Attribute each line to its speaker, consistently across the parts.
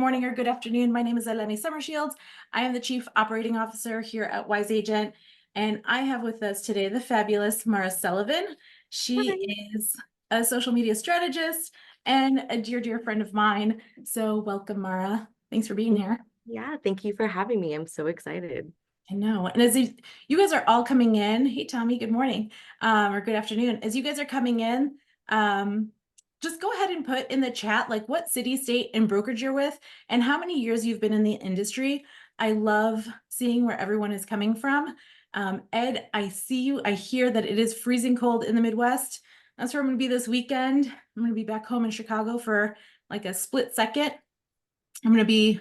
Speaker 1: morning, or good afternoon. My name is Eleni Summershields. I am the Chief Operating Officer here at Wise Agent, and I have with us today the fabulous Mara Sullivan. She
Speaker 2: Hi.
Speaker 1: is a social media strategist and a dear, dear friend of mine. So welcome, Mara. Thanks for being here.
Speaker 2: Yeah, thank you for having me. I'm so excited.
Speaker 1: I know. And as you guys are all coming in, hey, Tommy, good morning, or good afternoon. As you guys are coming in, um, just go ahead and put in the chat, like what city, state, and brokerage you're with, and how many years you've been in the industry. I love seeing where everyone is coming from. Ed, I see you. I hear that it is freezing cold in the Midwest. That's where I'm going to be this weekend. I'm going to be back home in Chicago for like a split second. I'm going to be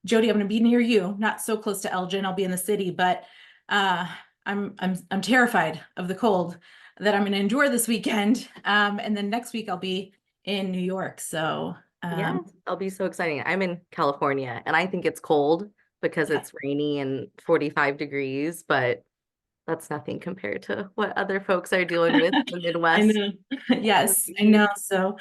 Speaker 1: Jody, I'm going to be near you, not so close to Elgin. I'll be in the city, but uh, I'm terrified of the cold that I'm going to endure this weekend. And then next week I'll be in New York. So
Speaker 2: Yeah, I'll be so exciting. I'm in California and I think it's cold because
Speaker 1: yeah,
Speaker 2: it's rainy and 45 degrees, but that's nothing compared to what other folks are dealing with in the
Speaker 1: I
Speaker 2: Midwest.
Speaker 1: know. Yes, I know. So,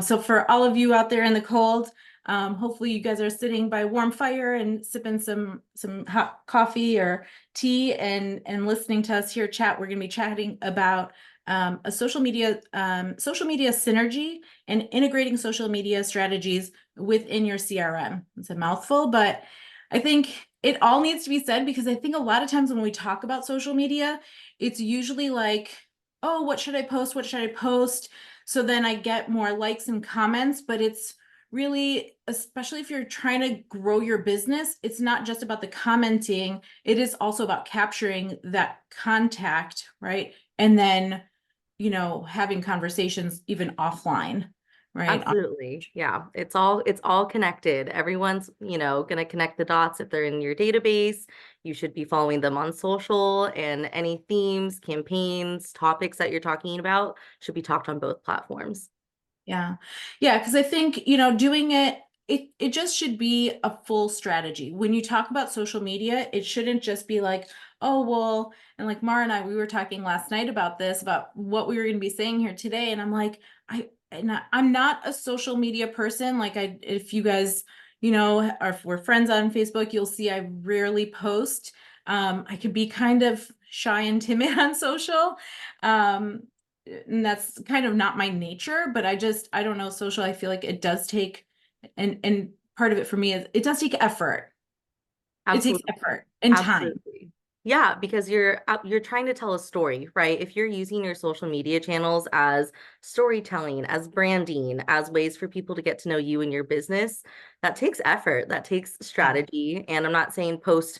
Speaker 1: so for all of you out there in the cold, hopefully you guys are sitting by a warm fire and sipping some hot coffee or tea and listening to us here chat. We're going to be chatting about a social media synergy and integrating social media strategies within your CRM. It's a mouthful, but I think it all needs to be said because I think a lot of times when we talk about social media, it's usually like, oh, what should I post? What should I post? So then I get more likes and comments, but it's really, especially if you're trying to grow your business, it's not just about the commenting. It is also about capturing that contact, right? And then, having conversations even offline, right?
Speaker 2: Absolutely. Yeah. It's all connected. Everyone's, going to connect the dots if they're in your database. You should be following them on social and any themes, campaigns, topics that you're talking about should be talked on both platforms.
Speaker 1: Yeah. Yeah, because I think, doing it just should be a full strategy. When you talk about social media, it shouldn't just be like, oh, well, and like Mara and we were talking last night about this, about what we were going to be saying here today. And I'm like, I'm not a social media person. Like if you guys, or if we're friends on Facebook, you'll see I rarely post. I could be kind of shy and timid on social. Um, and that's kind of not my nature, but I don't know, social, I feel like it does take, and part of it for me is it does take effort. It takes
Speaker 2: Absolutely.
Speaker 1: effort and time.
Speaker 2: Absolutely. Yeah, because you're trying to tell a story, right? If you're using your social media channels as storytelling, as branding, as ways for people to get to know you and your business, that takes effort, that takes
Speaker 1: Yeah.
Speaker 2: strategy. And I'm not saying post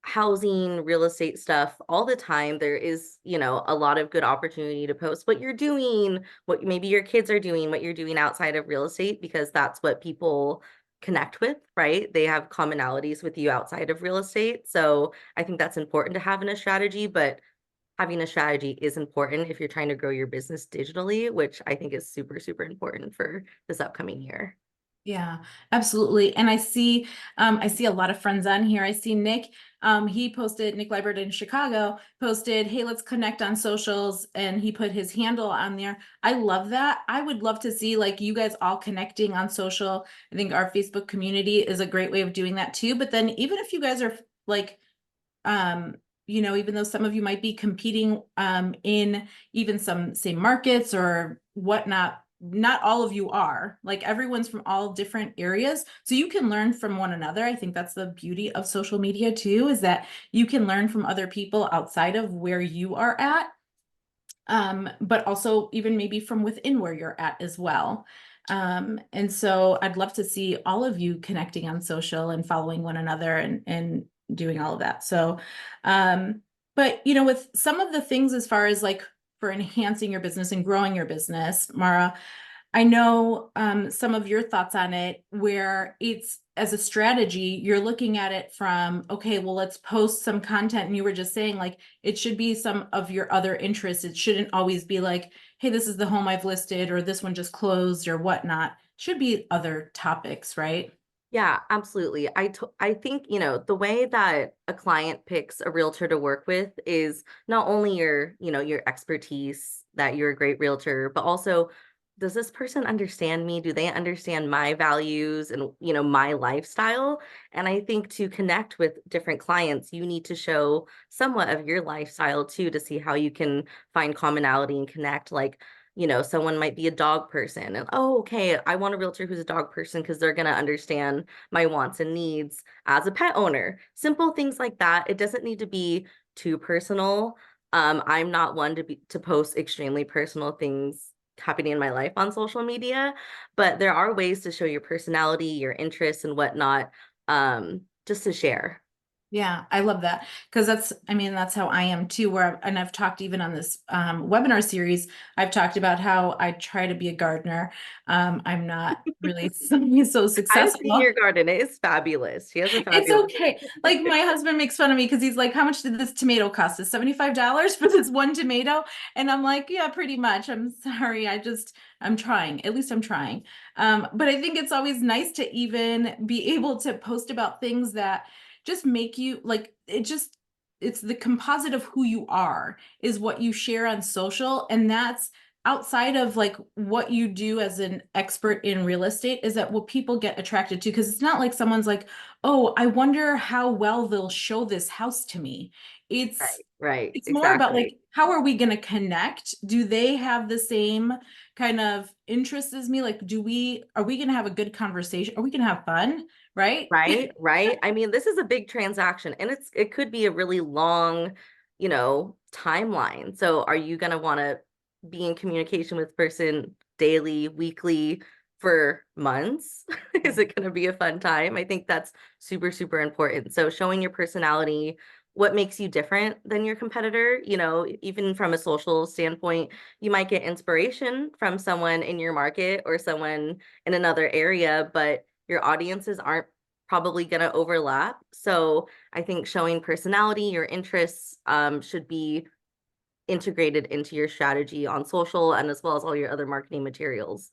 Speaker 2: housing, real estate stuff all the time. There is, a lot of good opportunity to post what you're doing, what maybe your kids are doing, what you're doing outside of real estate, because that's what people connect with, right? They have commonalities with you outside of real estate. So I think that's important to have in a strategy, but having a strategy is important if you're trying to grow your business digitally, which I think is super, super important for this upcoming year.
Speaker 1: Yeah, absolutely. And I see a lot of friends on here. I see Nick, he posted, Nick Libert in Chicago posted, hey, let's connect on socials. And he put his handle on there. I love that. I would love to see like you guys all connecting on social. I think our Facebook community is a great way of doing that too. But then even if you guys are like, um, even though some of you might be competing in even some same markets or whatnot, not all of you are. Like everyone's from all different areas. So you can learn from one another. I think that's the beauty of social media too, is that you can learn from other people outside of where you are at. But also even maybe from within where you're at as well. And so I'd love to see all of you connecting on social and following one another and doing all of that. So, but with some of the things as far as like for enhancing your business and growing your business, Mara, I know some of your thoughts on it, where it's as a strategy, you're looking at it from, okay, well, let's post some content. And you were just saying, like, it should be some of your other interests. It shouldn't always be like, hey, this is the home I've listed, or this one just closed, or whatnot. Should be other topics, right?
Speaker 2: Yeah, absolutely. I think, the way that a client picks a realtor to work with is not only your expertise, that you're a great realtor, but also does this person understand me? Do they understand my values and, my lifestyle? And I think to connect with different clients, you need to show somewhat of your lifestyle too to see how you can find commonality and connect. Like, someone might be a dog person and, oh, okay, I want a realtor who's a dog person because they're going to understand my wants and needs as a pet owner. Simple things like that. It doesn't need to be too personal. I'm not one to post extremely personal things happening in my life on social media, but there are ways to show your personality, your interests and whatnot, just to share.
Speaker 1: Yeah, I love that because I mean, that's how I am too. And I've talked even on this webinar series, I've talked about how I try to be a gardener. I'm not really so
Speaker 2: I've seen
Speaker 1: successful.
Speaker 2: your garden. It is fabulous. She has a
Speaker 1: It's
Speaker 2: fabulous
Speaker 1: okay. Like my husband makes fun of me because he's like, "How much did this tomato cost? Is $75 for this one tomato?" And I'm like, "Yeah, pretty much. I'm sorry. I'm trying. At least I'm trying." But I think it's always nice to even be able to post about things that just make you like it's the composite of who you are is what you share on social, and that's outside of like what you do as an expert in real estate is that what people get attracted to, because it's not like someone's like, oh, I wonder how well they'll show this house to me. it's
Speaker 2: Right,
Speaker 1: it's more about
Speaker 2: exactly.
Speaker 1: like, how are we going to connect? Do they have the same kind of interests as me? Like, are we going to have a good conversation? Are we going to have fun? Right.
Speaker 2: Right. I mean, this is a big transaction and it could be a really long, timeline. So are you going to want to be in communication with person daily, weekly for months? Is it going to be a fun time? I think that's super, super important. So showing your personality, what makes you different than your competitor, even from a social standpoint, you might get inspiration from someone in your market or someone in another area, but your audiences aren't probably going to overlap. So I think showing personality, your interests, should be integrated into your strategy on social and as well as all your other marketing materials.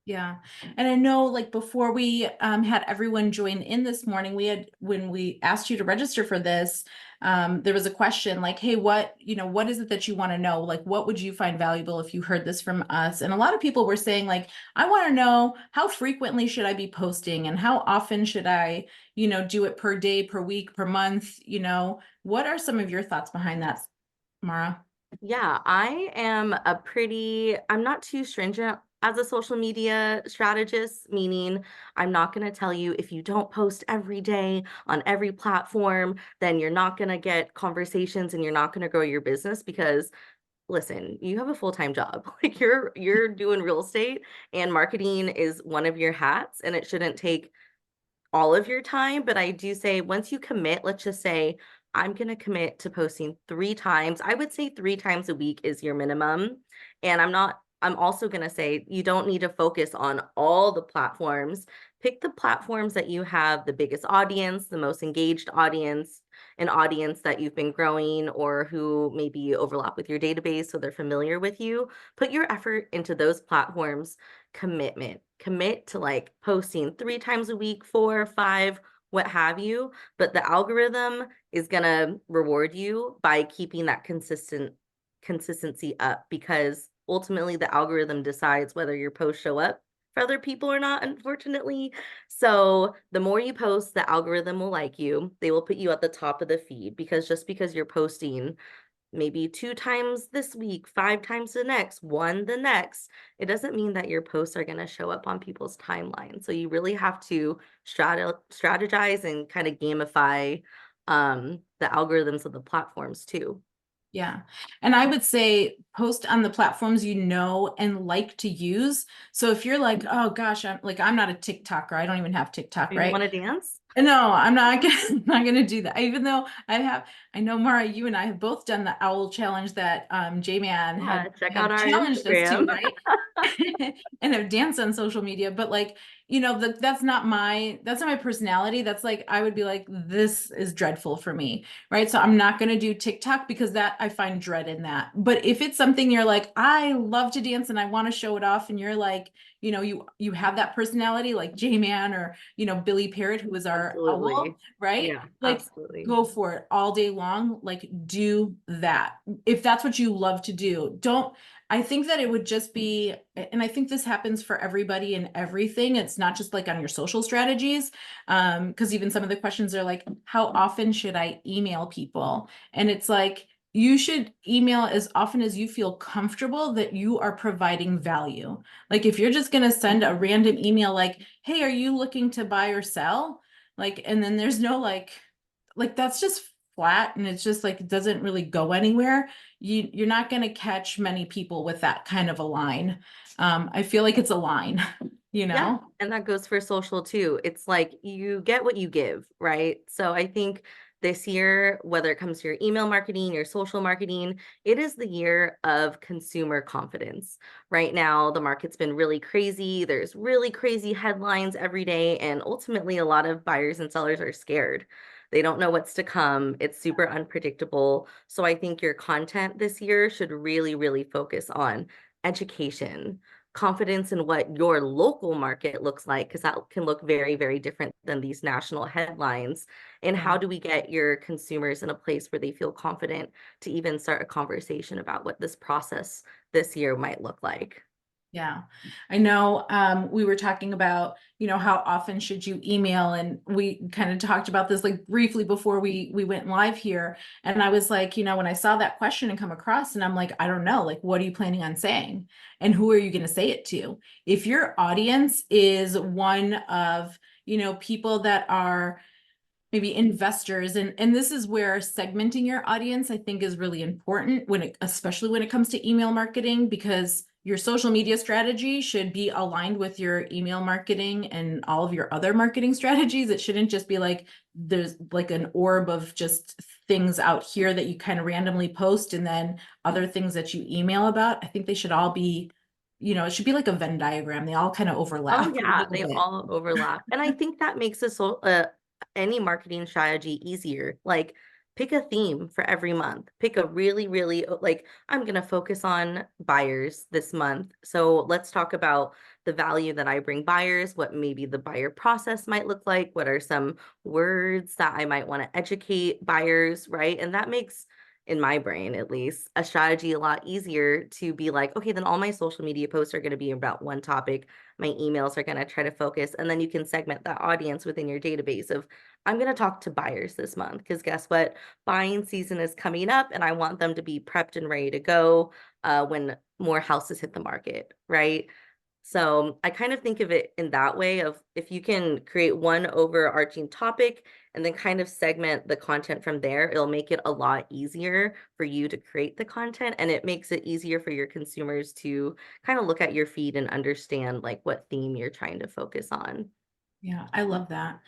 Speaker 1: Yeah. And I know like before we had everyone join in this morning, when we asked you to register for this, there was a question like, hey, what is it that you want to know? Like, what would you find valuable if you heard this from us? And a lot of people were saying like, I want to know how frequently should I be posting and how often should I, do it per day, per week, per month? What are some of your thoughts behind that, Mara?
Speaker 2: Yeah, I'm not too stringent as a social media strategist, meaning I'm not going to tell you if you don't post every day on every platform, then you're not going to get conversations and you're not going to grow your business because listen, you have a full-time job. Like you're doing real estate and marketing is one of your hats and it shouldn't take all of your time, but I do say once you commit, let's just say I'm going to commit to posting 3 times. I would say 3 times a week is your minimum. And I'm also going to say you don't need to focus on all the platforms. Pick the platforms that you have the biggest audience, the most engaged audience, an audience that you've been growing or who maybe overlap with your database so they're familiar with you. Put your effort into those platforms. Commit to like posting 3 times a week, 4 or 5, what have you, but the algorithm is gonna reward you by keeping that consistency up because ultimately the algorithm decides whether your posts show up for other people or not, unfortunately. So the more you post, the algorithm will like you. They will put you at the top of the feed because just because you're posting maybe 2 times this week, 5 times the next, one the next. It doesn't mean that your posts are going to show up on people's timeline. So you really have to strategize and kind of gamify the algorithms of the platforms too.
Speaker 1: Yeah. And I would say post on the platforms you know and like to use. So if you're like, oh gosh, I'm not a TikToker. I don't even have TikTok,
Speaker 2: You don't
Speaker 1: right?
Speaker 2: want to dance?
Speaker 1: No, I'm not gonna not gonna do that. Even though I know Mara, you and I have both done the owl challenge that J-Man
Speaker 2: Yeah, check out
Speaker 1: had
Speaker 2: our
Speaker 1: challenged us to,
Speaker 2: Instagram.
Speaker 1: right? And have danced on social media, but like, that's not my personality. That's like I would be like, this is dreadful for me, right? So I'm not gonna do TikTok because that I find dread in that. But if it's something you're like, I love to dance and I want to show it off, and you're like, you have that personality like J-Man or Billy Parrot, who was our owl,
Speaker 2: Absolutely.
Speaker 1: right?
Speaker 2: Yeah,
Speaker 1: Like
Speaker 2: absolutely.
Speaker 1: go for it all day long. Like do that. If that's what you love to do. Don't I think that it would just be, and I think this happens for everybody and everything. It's not just like on your social strategies. Because even some of the questions are like, how often should I email people? And it's like, you should email as often as you feel comfortable that you are providing value. Like if you're just going to send a random email like, hey, are you looking to buy or sell? Like, and then there's no like that's just flat and it's just like it doesn't really go anywhere. You're not going to catch many people with that kind of a line. I feel like it's a line, you
Speaker 2: Yeah,
Speaker 1: know?
Speaker 2: and that goes for social too. It's like you get what you give, right? So I think this year, whether it comes to your email marketing, your social marketing, it is the year of consumer confidence. Right now, the market's been really crazy. There's really crazy headlines every day, and ultimately, a lot of buyers and sellers are scared. They don't know what's to come. It's super unpredictable. So I think your content this year should really, really focus on education, confidence in what your local market looks like, because that can look very, very different than these national headlines. And
Speaker 1: Yeah.
Speaker 2: how do we get your consumers in a place where they feel confident to even start a conversation about what this process this year might look like?
Speaker 1: Yeah, I know. We were talking about, how often should you email, and we kind of talked about this like briefly before we went live here. And I was like, when I saw that question and come across, and I'm like, I don't know, like, what are you planning on saying, and who are you going to say it to? If your audience is one of, people that are maybe investors, and this is where segmenting your audience I think is really important especially when it comes to email marketing, because your social media strategy should be aligned with your email marketing and all of your other marketing strategies. It shouldn't just be like there's like an orb of just things out here that you kind of randomly post and then other things that you email about. I think they should all be, it should be like a Venn diagram. They all kind of
Speaker 2: Oh
Speaker 1: overlap a
Speaker 2: yeah,
Speaker 1: little
Speaker 2: they
Speaker 1: bit.
Speaker 2: all overlap. And I think that makes any marketing strategy easier. Like pick a theme for every month. Pick a really, really like I'm going to focus on buyers this month. So let's talk about the value that I bring buyers, what maybe the buyer process might look like, what are some words that I might want to educate buyers, right? And that makes, in my brain at least, a strategy a lot easier to be like, okay, then all my social media posts are going to be about one topic. My emails are going to try to focus, and then you can segment that audience within your database of, I'm going to talk to buyers this month because guess what, buying season is coming up and I want them to be prepped and ready to go when more houses hit the market, right? So I kind of think of it in that way of if you can create one overarching topic and then kind of segment the content from there, it'll make it a lot easier for you to create the content, and it makes it easier for your consumers to kind of look at your feed and understand like what theme you're trying to focus on.
Speaker 1: Yeah, I love that.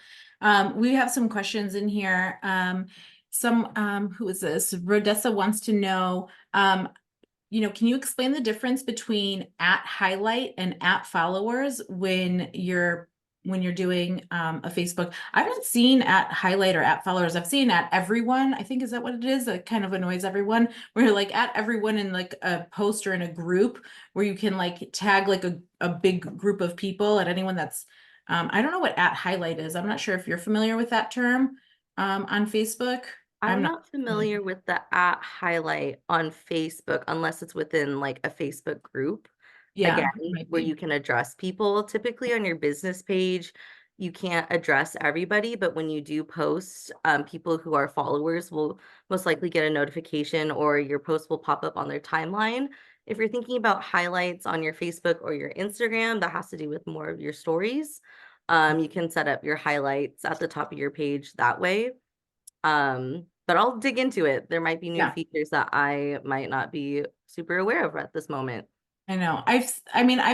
Speaker 1: We have some questions in here. Who is this? Rodessa wants to know, can you explain the difference between at highlight and at followers when you're doing a Facebook? I haven't seen at highlight or at followers. I've seen at everyone. I think is that what it is? That kind of annoys everyone. Where you're like at everyone in like a post or in a group where you can like tag like a big group of people at anyone that's I don't know what at highlight is. I'm not sure if you're familiar with that term on Facebook. I'm
Speaker 2: I'm
Speaker 1: not.
Speaker 2: not familiar with the at highlight on Facebook unless it's within like a Facebook group. Again,
Speaker 1: Yeah, it might
Speaker 2: where
Speaker 1: be.
Speaker 2: you can address people. Typically on your business page, you can't address everybody, but when you do post, people who are followers will most likely get a notification or your post will pop up on their timeline. If you're thinking about highlights on your Facebook or your Instagram, that has to do with more of your stories. You can set up your highlights at the top of your page that way. But I'll dig into it. There might be new
Speaker 1: Yeah.
Speaker 2: features that I might not be super aware of at this moment.
Speaker 1: I know. I've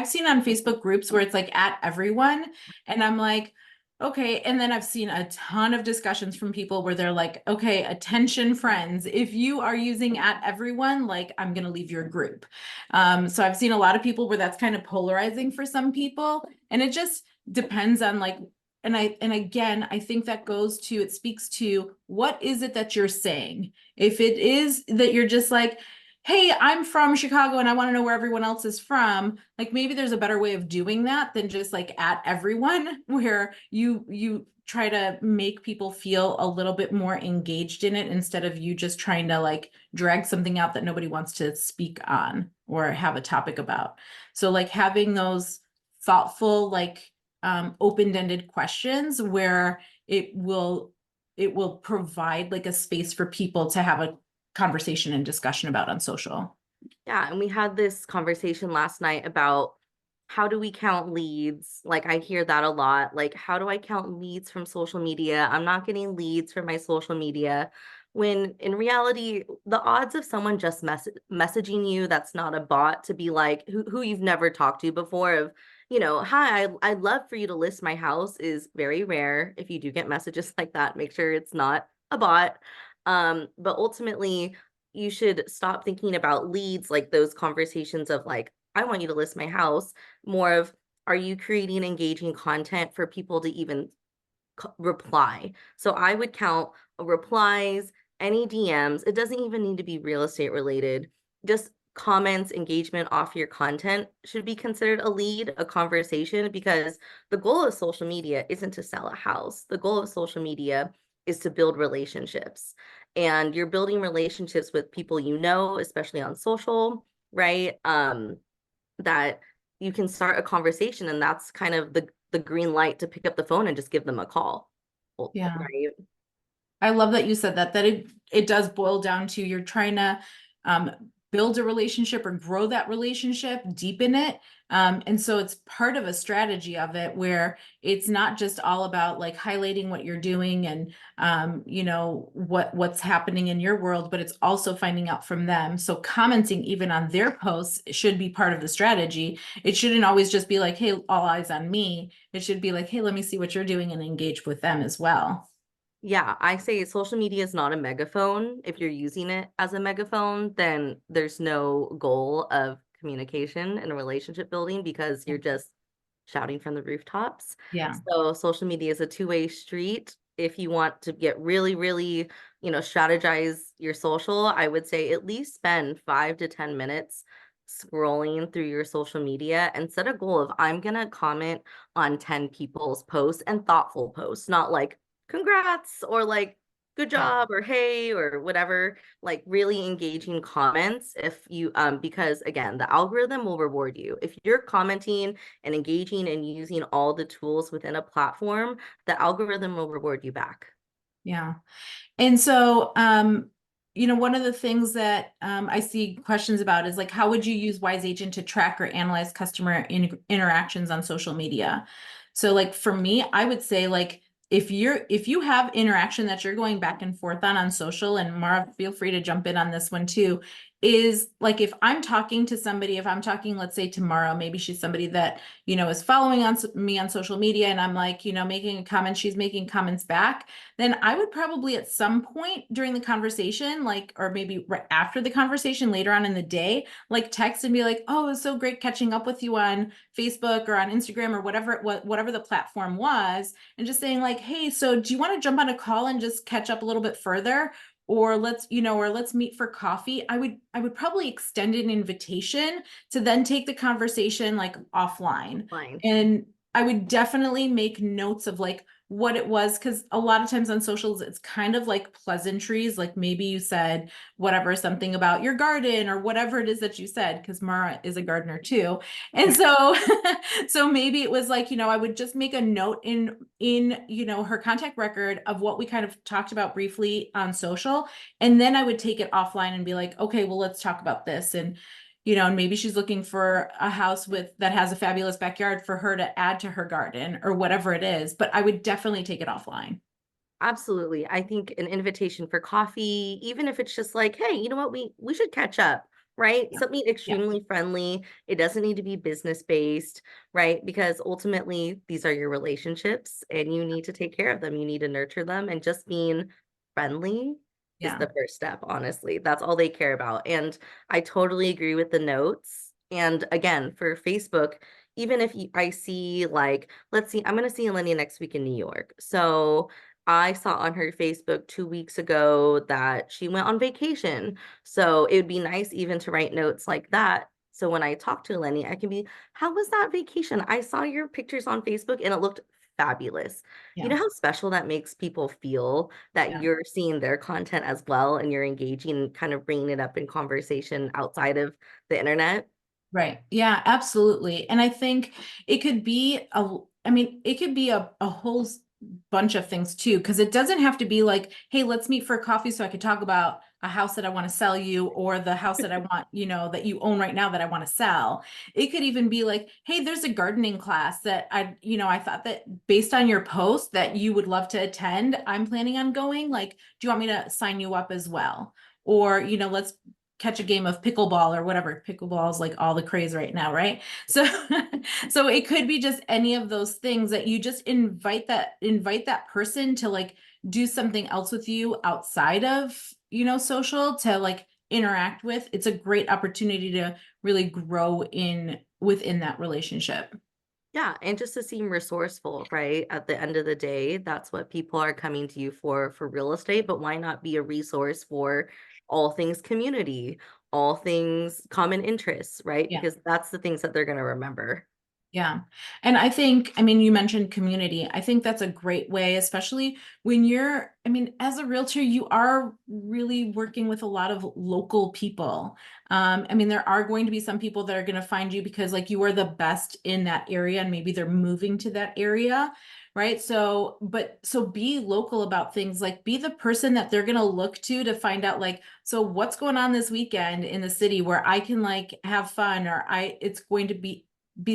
Speaker 1: seen on Facebook groups where it's like at everyone, and I'm like, okay. And then I've seen a ton of discussions from people where they're like, okay, attention friends, if you are using at everyone, like I'm gonna leave your group. So I've seen a lot of people where that's kind of polarizing for some people, and it just depends on like, and again, I think that it speaks to what is it that you're saying. If it is that you're just like, hey, I'm from Chicago and I want to know where everyone else is from. Like maybe there's a better way of doing that than just like at everyone, where you try to make people feel a little bit more engaged in it instead of you just trying to like drag something out that nobody wants to speak on or have a topic about. So like having those thoughtful, like open-ended questions where it will provide like a space for people to have a conversation and discussion about on social.
Speaker 2: Yeah, and we had this conversation last night about how do we count leads? Like I hear that a lot. Like, how do I count leads from social media? I'm not getting leads from my social media. When in reality, the odds of someone just messaging you that's not a bot to be like who you've never talked to before of, hi, I'd love for you to list my house is very rare. If you do get messages like that, make sure it's not a bot. But ultimately, you should stop thinking about leads like those conversations of like, I want you to list my house, more of, are you creating engaging content for people to even reply? So I would count replies, any DMs. It doesn't even need to be real estate related. Just comments, engagement off your content should be considered a lead, a conversation, because the goal of social media isn't to sell a house. The goal of social media is to build relationships. And you're building relationships with people you know, especially on social, right? That you can start a conversation, and that's kind of the green light to pick up the phone and just give them a call.
Speaker 1: Yeah.
Speaker 2: Right.
Speaker 1: I love that you said that it does boil down to you're trying to um, build a relationship or grow that relationship, deepen it. And so it's part of a strategy of it where it's not just all about like highlighting what you're doing and what's happening in your world, but it's also finding out from them. So commenting even on their posts should be part of the strategy. It shouldn't always just be like, hey, all eyes on me. It should be like, hey, let me see what you're doing and engage with them as well.
Speaker 2: Yeah, I say social media is not a megaphone. If you're using it as a megaphone, then there's no goal of communication and relationship building because you're just shouting from the rooftops.
Speaker 1: Yeah.
Speaker 2: So social media is a two-way street. If you want to get really, really, strategize your social, I would say at least spend 5 to 10 minutes scrolling through your social media and set a goal of I'm gonna comment on 10 people's posts and thoughtful posts, not like congrats or like good
Speaker 1: Yeah.
Speaker 2: job or hey or whatever, like really engaging comments. If you because again, the algorithm will reward you if you're commenting and engaging and using all the tools within a platform. The algorithm will reward you back.
Speaker 1: Yeah. And so, one of the things that I see questions about is like, how would you use Wise Agent to track or analyze customer interactions on social media? So, like for me, I would say like if you have interaction that you're going back and forth on social, and Mara, feel free to jump in on this one too, is like if I'm talking to somebody, if I'm talking, let's say tomorrow, maybe she's somebody that is following on me on social media, and I'm like making a comment, she's making comments back, then I would probably at some point during the conversation, like, or maybe right after the conversation later on in the day, like text and be like, oh, it was so great catching up with you on Facebook or on Instagram or whatever the platform was. And just saying like, hey, so do you want to jump on a call and just catch up a little bit further? Or let's meet for coffee. I would probably extend an invitation to then take the conversation like offline.
Speaker 2: Fine.
Speaker 1: And I would definitely make notes of like what it was, because a lot of times on socials it's kind of like pleasantries, like maybe you said whatever, something about your garden or whatever it is that you said, because Mara is a gardener too. And so so maybe it was like I would just make a note in her contact record of what we kind of talked about briefly on social, and then I would take it offline and be like, okay, well, let's talk about this. And maybe she's looking for a house that has a fabulous backyard for her to add to her garden or whatever it is. But I would definitely take it offline.
Speaker 2: Absolutely. I think an invitation for coffee, even if it's just like, hey, you know what, we should catch up, right?
Speaker 1: Yeah.
Speaker 2: Something
Speaker 1: Yeah.
Speaker 2: extremely friendly. It doesn't need to be business based, right? Because ultimately these are your relationships and you need to take care of them. You need to nurture them, and just being friendly is
Speaker 1: Yeah.
Speaker 2: the first step, honestly. That's all they care about. And I totally agree with the notes. And again, for Facebook, even if I see like, let's see, I'm going to see Eleni next week in New York. So I saw on her Facebook 2 weeks ago that she went on vacation. So it would be nice even to write notes like that. So when I talk to Lenny, I can be, how was that vacation? I saw your pictures on Facebook and it looked fabulous. You
Speaker 1: Yeah.
Speaker 2: know how special that makes people feel that
Speaker 1: Yeah.
Speaker 2: you're seeing their content as well and you're engaging and kind of bringing it up in conversation outside of the internet?
Speaker 1: Right. Yeah, absolutely. And I think it could be I mean, it could be a whole bunch of things too, because it doesn't have to be like, hey, let's meet for coffee so I could talk about a house that I want to sell you or the house that I want, that you own right now that I want to sell. It could even be like, hey, there's a gardening class that I thought that based on your post that you would love to attend. I'm planning on going. Like, do you want me to sign you up as well? Or, let's catch a game of pickleball or whatever. Pickleball is like all the craze right now, right? So so it could be just any of those things that you just invite that person to like do something else with you outside of, social to like interact with. It's a great opportunity to really grow in within that relationship.
Speaker 2: Yeah, and just to seem resourceful, right? At the end of the day, that's what people are coming to you for real estate, but why not be a resource for all things community, all things common interests, right?
Speaker 1: Yeah.
Speaker 2: Because that's the things that they're going to remember.
Speaker 1: Yeah. And I mean, you mentioned community. I think that's a great way, especially when as a realtor, you are really working with a lot of local people. I mean, there are going to be some people that are going to find you because like you are the best in that area and maybe they're moving to that area. Right. So be local about things, like be the person that they're going to look to find out like, so what's going on this weekend in the city where I can like have fun or it's going to be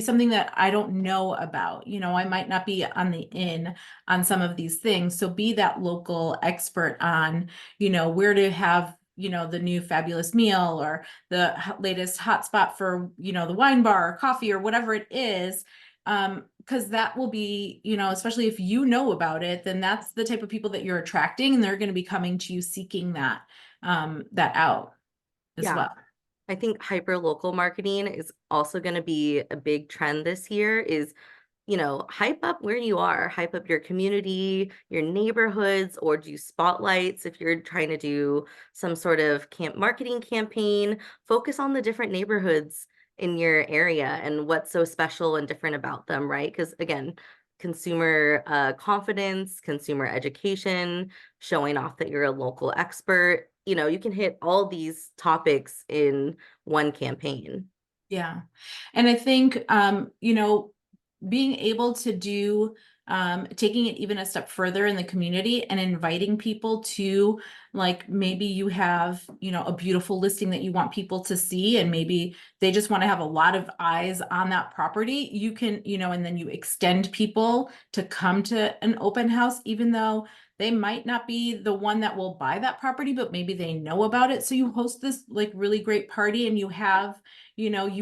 Speaker 1: something that I don't know about. I might not be on the in on some of these things. So be that local expert on, where to have, the new fabulous meal or the latest hotspot for, the wine bar or coffee or whatever it is. Because that will be, especially if you know about it, then that's the type of people that you're attracting and they're going to be coming to you seeking that out as
Speaker 2: Yeah.
Speaker 1: well.
Speaker 2: I think hyper local marketing is also going to be a big trend this year is, hype up where you are, hype up your community, your neighborhoods, or do spotlights if you're trying to do some sort of marketing campaign. Focus on the different neighborhoods in your area and what's so special and different about them, right? Because again, consumer confidence, consumer education, showing off that you're a local expert. You can hit all these topics in one campaign.
Speaker 1: Yeah. And I think, being able to do, taking it even a step further in the community and inviting people to, like, maybe you have, a beautiful listing that you want people to see, and maybe they just want to have a lot of eyes on that property. You can, and then you extend people to come to an open house, even though they might not be the one that will buy that property, but maybe they know about it. So you host this like really great party and you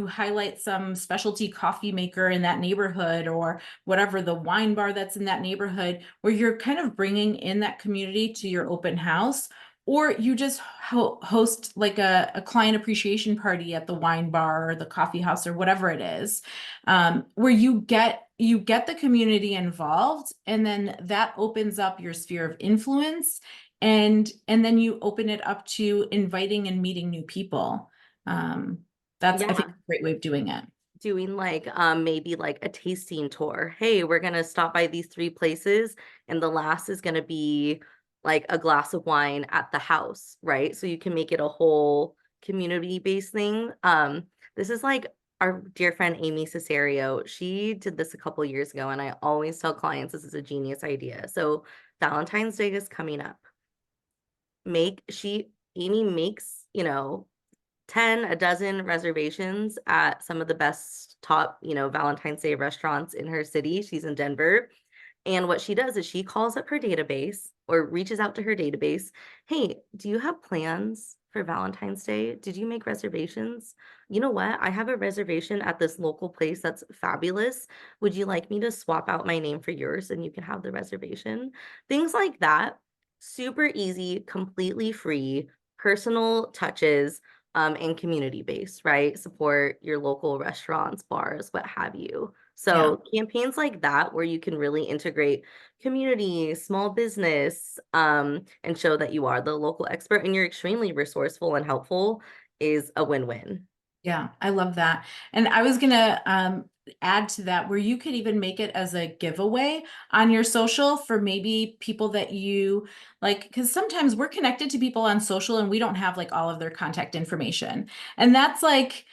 Speaker 1: highlight some specialty coffee maker in that neighborhood or whatever, the wine bar that's in that neighborhood, where you're kind of bringing in that community to your open house. Or you just host like a client appreciation party at the wine bar or the coffee house or whatever it is, where you get the community involved, and then that opens up your sphere of influence, and then you open it up to inviting and meeting new people. That's, I think,
Speaker 2: Yeah.
Speaker 1: a great way of doing it.
Speaker 2: Doing like maybe like a tasting tour. Hey, we're gonna stop by these three places, and the last is gonna be like a glass of wine at the house, right? So you can make it a whole community-based thing. This is like our dear friend Amy Cesario. She did this a couple years ago, and I always tell clients this is a genius idea. So Valentine's Day is coming up. Amy makes, 10 a dozen reservations at some of the best top, Valentine's Day restaurants in her city. She's in Denver. And what she does is she calls up her database or reaches out to her database. Hey, do you have plans for Valentine's Day? Did you make reservations? You know what? I have a reservation at this local place that's fabulous. Would you like me to swap out my name for yours and you can have the reservation? Things like that. Super easy, completely free, personal touches, and community based, right? Support your local restaurants, bars, what have you.
Speaker 1: Yeah.
Speaker 2: So campaigns like that, where you can really integrate community, small business, and show that you are the local expert and you're extremely resourceful and helpful, is a win-win.
Speaker 1: Yeah, I love that. And I was gonna add to that where you could even make it as a giveaway on your social for maybe people that you like, because sometimes we're connected to people on social and we don't have like all of their contact information. And that's like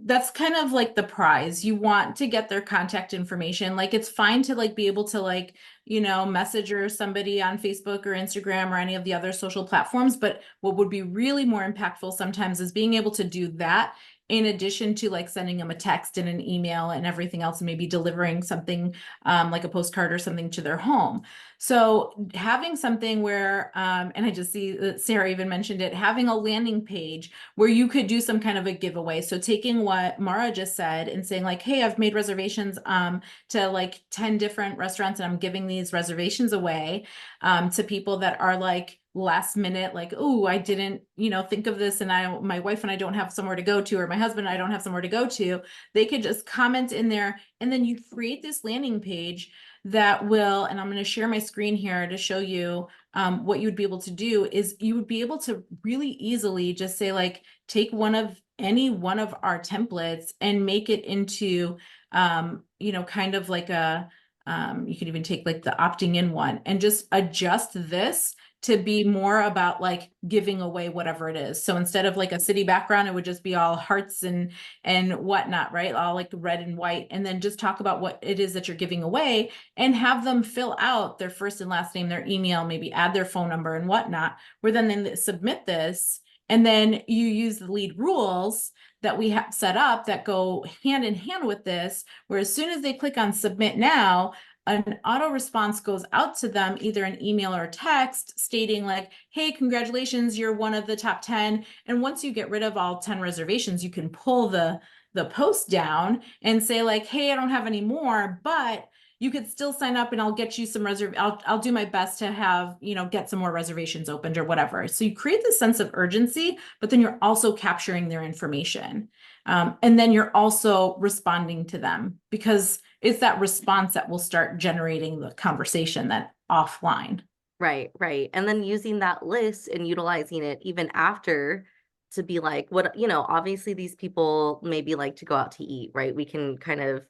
Speaker 1: that's kind of like the prize. You want to get their contact information. Like it's fine to like be able to like, message or somebody on Facebook or Instagram or any of the other social platforms. But what would be really more impactful sometimes is being able to do that in addition to like sending them a text and an email and everything else, maybe delivering something like a postcard or something to their home. So having something where, and I just see that Sarah even mentioned it, having a landing page where you could do some kind of a giveaway. So taking what Mara just said and saying like, hey, I've made reservations to like 10 different restaurants and I'm giving these reservations away to people that are like last minute, like, oh, I didn't, think of this and my wife and I don't have somewhere to go to, or my husband and I don't have somewhere to go to. They could just comment in there and then you create this landing page that will, and I'm going to share my screen here to show you what you would be able to do is you would be able to really easily just say like, take any one of our templates and make it into, kind of like you could even take like the opting in one and just adjust this to be more about like giving away whatever it is. So instead of like a city background, it would just be all hearts and whatnot, right? All like red and white. And then just talk about what it is that you're giving away and have them fill out their first and last name, their email, maybe add their phone number and whatnot, where then they submit this. And then you use the lead rules that we have set up that go hand in hand with this, where as soon as they click on submit now, an auto response goes out to them, either an email or a text stating like, hey, congratulations, you're one of the top 10. And once you get rid of all 10 reservations, you can pull the post down and say like, hey, I don't have any more, but you could still sign up and I'll get you some I'll do my best to have, get some more reservations opened or whatever. So you create this sense of urgency, but then you're also capturing their information. And then you're also responding to them because it's that response that will start generating the conversation that offline.
Speaker 2: Right, right. And then using that list and utilizing it even after to be like, what, obviously these people maybe like to go out to eat, right? We can kind of,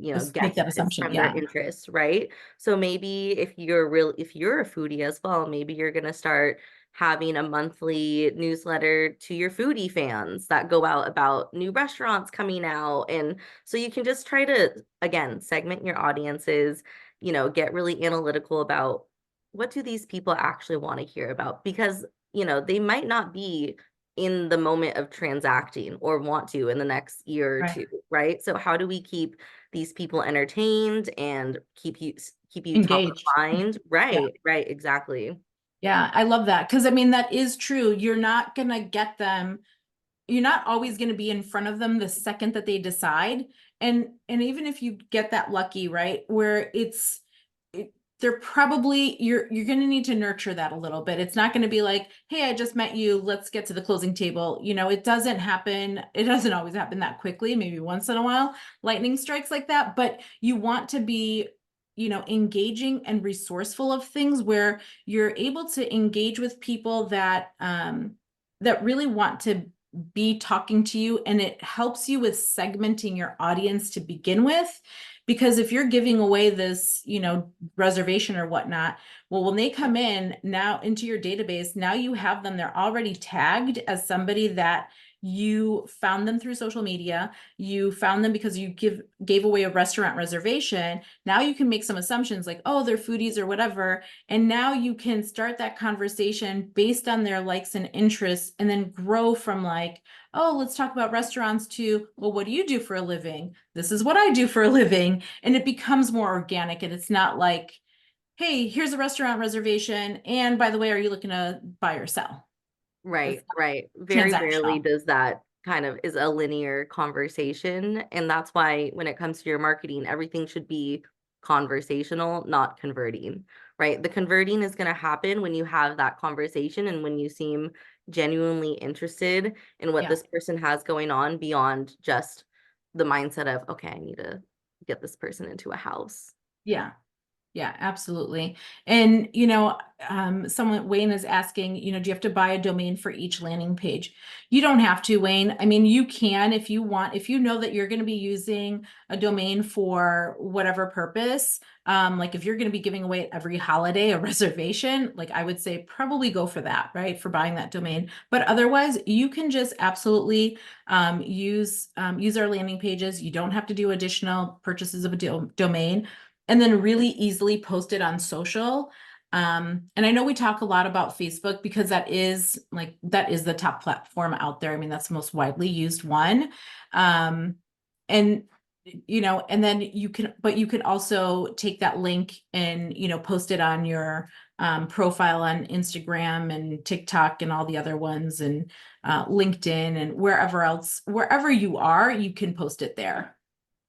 Speaker 1: Just make
Speaker 2: guess
Speaker 1: that
Speaker 2: this
Speaker 1: assumption.
Speaker 2: from their
Speaker 1: Yeah.
Speaker 2: interests, right? So maybe if you're a foodie as well, maybe you're gonna start having a monthly newsletter to your foodie fans that go out about new restaurants coming out. And so you can just try to, again, segment your audiences, get really analytical about what do these people actually want to hear about? Because, they might not be in the moment of transacting or want to in the next year or
Speaker 1: Right.
Speaker 2: two, right? So how do we keep these people entertained and keep you top of
Speaker 1: Engaged.
Speaker 2: mind?
Speaker 1: Yeah.
Speaker 2: Right, right, exactly.
Speaker 1: Yeah. I love that. Cause I mean, that is true. You're not going to get them. You're not always going to be in front of them the second that they decide. And even if you get that lucky, right, where they're probably you're going to need to nurture that a little bit. It's not going to be like, hey, I just met you, let's get to the closing table. It doesn't happen. It doesn't always happen that quickly. Maybe once in a while, lightning strikes like that. But you want to be engaging and resourceful of things where you're able to engage with people that really want to be talking to you, and it helps you with segmenting your audience to begin with. Because if you're giving away this, reservation or whatnot, well, when they come in now into your database, now you have them, they're already tagged as somebody that you found them through social media, you found them because you gave away a restaurant reservation. Now you can make some assumptions like, oh, they're foodies or whatever. And now you can start that conversation based on their likes and interests and then grow from like, oh, let's talk about restaurants to, well, what do you do for a living? This is what I do for a living. And it becomes more organic and it's not like, hey, here's a restaurant reservation. And by the way, are you looking to buy or sell? It's
Speaker 2: Right, right. Very rarely
Speaker 1: transactional.
Speaker 2: does that kind of is a linear conversation. And that's why when it comes to your marketing, everything should be conversational, not converting, right? The converting is going to happen when you have that conversation and when you seem genuinely interested in what
Speaker 1: Yeah.
Speaker 2: this person has going on beyond just the mindset of, okay, I need to get this person into a house.
Speaker 1: Yeah. Yeah, absolutely. And, you know, Wayne is asking, you know, do you have to buy a domain for each landing page? You don't have to, Wayne. I mean, you can if you want, if you know that you're going to be using a domain for whatever purpose, like if you're going to be giving away every holiday a reservation, like I would say probably go for that, right? For buying that domain. But otherwise, you can just absolutely use our landing pages. You don't have to do additional purchases of a domain, and then really easily post it on social. And I know we talk a lot about Facebook because that is the top platform out there. I mean, that's the most widely used one. And you know, and then you could also take that link and, you know, post it on your profile on Instagram and TikTok and all the other ones, and LinkedIn and wherever you are, you can post it there.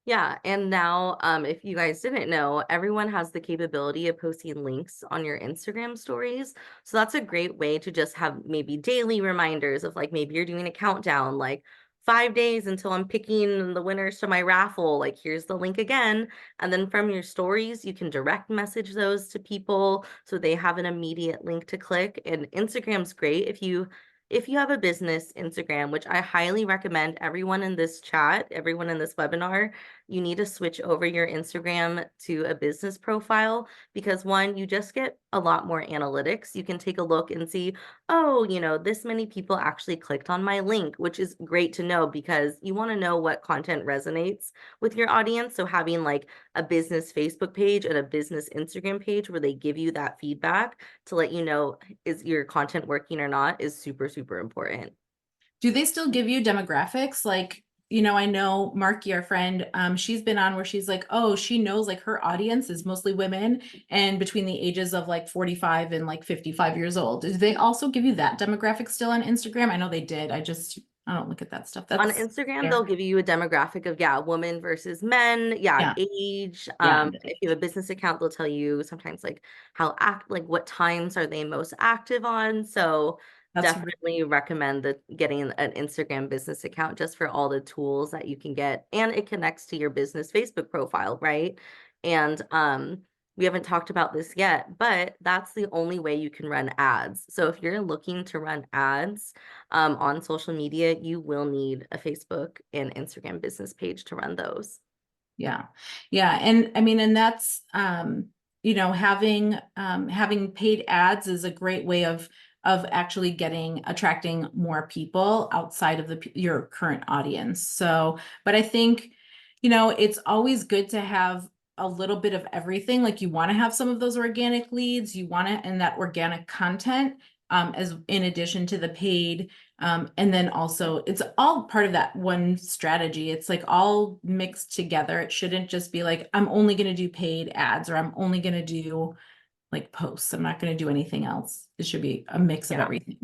Speaker 2: Yeah, and now if you guys didn't know, everyone has the capability of posting links on your Instagram stories. So that's a great way to just have maybe daily reminders of like maybe you're doing a countdown, like 5 days until I'm picking the winners to my raffle. Like here's the link again. And then from your stories, you can direct message those to people so they have an immediate link to click. And Instagram's great if you have a business Instagram, which I highly recommend everyone in this chat, everyone in this webinar, you need to switch over your Instagram to a business profile because one, you just get a lot more analytics. You can take a look and see, oh, this many people actually clicked on my link, which is great to know because you want to know what content resonates with your audience. So having like a business Facebook page and a business Instagram page where they give you that feedback to let you know, is your content working or not, is super, super important.
Speaker 1: Do they still give you demographics? Like, you know, I know Marky, our friend, she's been on where she's like, oh, she knows like her audience is mostly women and between the ages of like 45 and like 55 years old. Do they also give you that demographic still on Instagram? I know they did. I don't look at that stuff.
Speaker 2: On
Speaker 1: That's
Speaker 2: Instagram, they'll
Speaker 1: fair.
Speaker 2: give you a demographic of, yeah, women versus men, yeah,
Speaker 1: Yeah.
Speaker 2: age.
Speaker 1: Yeah.
Speaker 2: If you have a business account, they'll tell you sometimes like like what times are they most active on. So
Speaker 1: That's
Speaker 2: definitely recommend getting an Instagram business account just for all the tools that you can get. And it connects to your business Facebook profile, right? And we haven't talked about this yet, but that's the only way you can run ads. So if you're looking to run ads, on social media, you will need a Facebook and Instagram business page to run those.
Speaker 1: Yeah. Yeah. And I mean, and that's, you know, having paid ads is a great way of actually attracting more people outside of your current audience. So, but I think, you know, it's always good to have a little bit of everything. Like you want to have some of those organic leads, you want to, and that organic content, as in addition to the paid. And then also it's all part of that one strategy. It's like all mixed together. It shouldn't just be like, I'm only going to do paid ads or I'm only going to do like posts. I'm not going to do anything else. It should be a mix of
Speaker 2: Yeah.
Speaker 1: everything.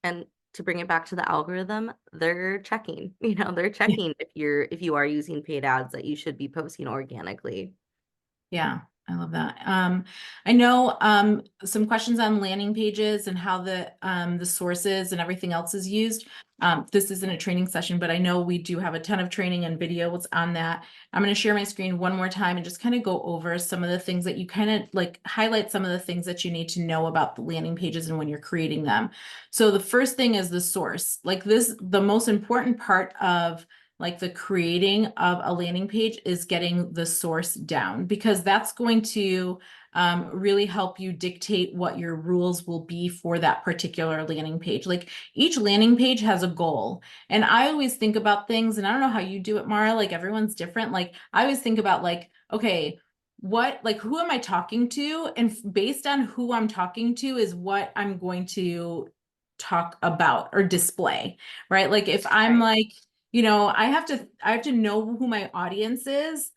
Speaker 2: And to bring it back to the algorithm, they're checking, they're
Speaker 1: Yeah.
Speaker 2: checking if you are using paid ads that you should be posting organically.
Speaker 1: Yeah, I love that. I know some questions on landing pages and how the sources and everything else is used. This isn't a training session, but I know we do have a ton of training and video what's on that. I'm going to share my screen one more time and just kind of go over some of the things that you kind of like highlight some of the things that you need to know about the landing pages and when you're creating them. So the first thing is the source. Like the most important part of like the creating of a landing page is getting the source down because that's going to really help you dictate what your rules will be for that particular landing page. Like each landing page has a goal. And I always think about things, and I don't know how you do it, Mara, like everyone's different. Like I always think about like, okay, who am I talking to? And based on who I'm talking to is what I'm going to talk about or display, right? Like if I'm
Speaker 2: Right.
Speaker 1: like, you know, I have to know who my audience is